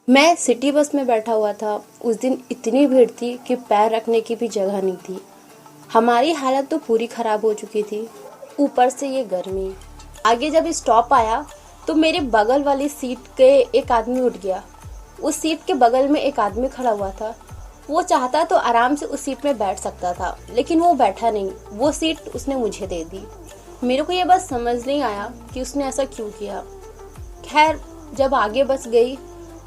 मैं city bus में बैठा हुआ था। उस दिन इतनी भीड़ थी कि पैर रखने की भी जगह नहीं थी। हमारी हालत तो पूरी खराब हो चुकी थी, ऊपर से ये गर्मी। आगे जब स्टॉप आया तो मेरे बगल वाली सीट के एक आदमी उठ गया। उस सीट के बगल में एक आदमी खड़ा हुआ था। वो चाहता तो आराम से उस सीट में बैठ सकता था, लेकिन वो बैठा नहीं। वो सीट उसने मुझे दे दी। मेरे को ये बात समझ नहीं आया कि उसने ऐसा क्यों किया। खैर, जब आगे बस गई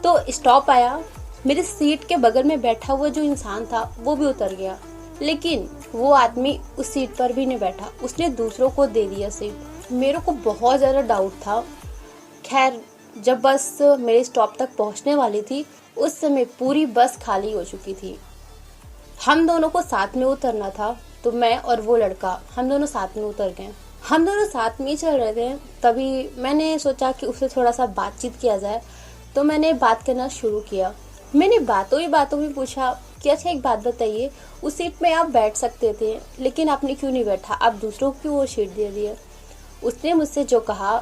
तो स्टॉप आया। मेरी सीट के बगल में बैठा हुआ जो इंसान था वो भी उतर गया, लेकिन वो आदमी उस सीट पर भी नहीं बैठा। उसने दूसरों को दे दिया सीट। मेरे को बहुत ज़्यादा डाउट था। खैर, जब बस मेरे स्टॉप तक पहुंचने वाली थी उस समय पूरी बस खाली हो चुकी थी। हम दोनों को साथ में उतरना था, तो मैं और वो लड़का हम दोनों साथ में उतर गए। हम दोनों साथ में ही चल रहे थे। तभी मैंने सोचा कि उससे थोड़ा सा बातचीत किया जाए, तो मैंने बात करना शुरू किया। मैंने बातों ही बातों में पूछा कि अच्छा, एक बात बताइए, उस सीट में आप बैठ सकते थे, लेकिन आपने क्यों नहीं बैठा? आप दूसरों को क्यों वो सीट दे दिए? उसने मुझसे जो कहा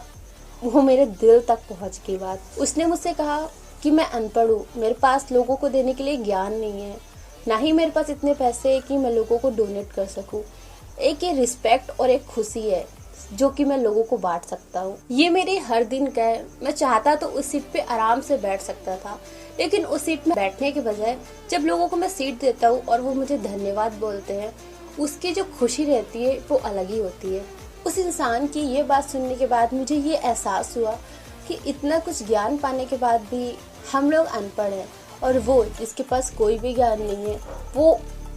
वो मेरे दिल तक पहुंच गई बात। उसने मुझसे कहा कि मैं अनपढ़ हूँ, मेरे पास लोगों को देने के लिए ज्ञान नहीं है, ना ही मेरे पास इतने पैसे है कि मैं लोगों को डोनेट कर सकूँ। एक ये रिस्पेक्ट और एक खुशी है जो कि मैं लोगों को बांट सकता हूँ। ये मेरे हर दिन का है। मैं चाहता तो उस सीट पे आराम से बैठ सकता था, लेकिन उस सीट में बैठने के बजाय जब लोगों को मैं सीट देता हूँ और वो मुझे धन्यवाद बोलते हैं, उसकी जो खुशी रहती है वो अलग ही होती है। उस इंसान की ये बात सुनने के बाद मुझे ये एहसास हुआ कि इतना कुछ ज्ञान पाने के बाद भी हम लोग अनपढ़ हैं, और वो जिसके पास कोई भी ज्ञान नहीं है, वो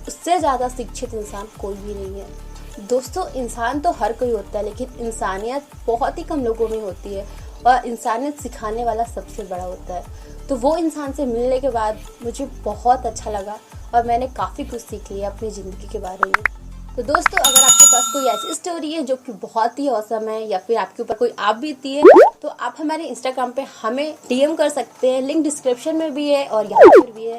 उससे ज़्यादा शिक्षित इंसान कोई भी नहीं है। दोस्तों, इंसान तो हर कोई होता है, लेकिन इंसानियत बहुत ही कम लोगों में होती है, और इंसानियत सिखाने वाला सबसे बड़ा होता है। तो वो इंसान से मिलने के बाद मुझे बहुत अच्छा लगा, और मैंने काफ़ी कुछ सीख लिया अपनी ज़िंदगी के बारे में। तो दोस्तों, अगर आपके पास कोई ऐसी स्टोरी है जो कि बहुत ही औसम है, या फिर आपके ऊपर कोई आप बीती है, तो आप हमारे इंस्टाग्राम पे हमें डीएम कर सकते हैं। लिंक डिस्क्रिप्शन में भी है और यहाँ पर भी है।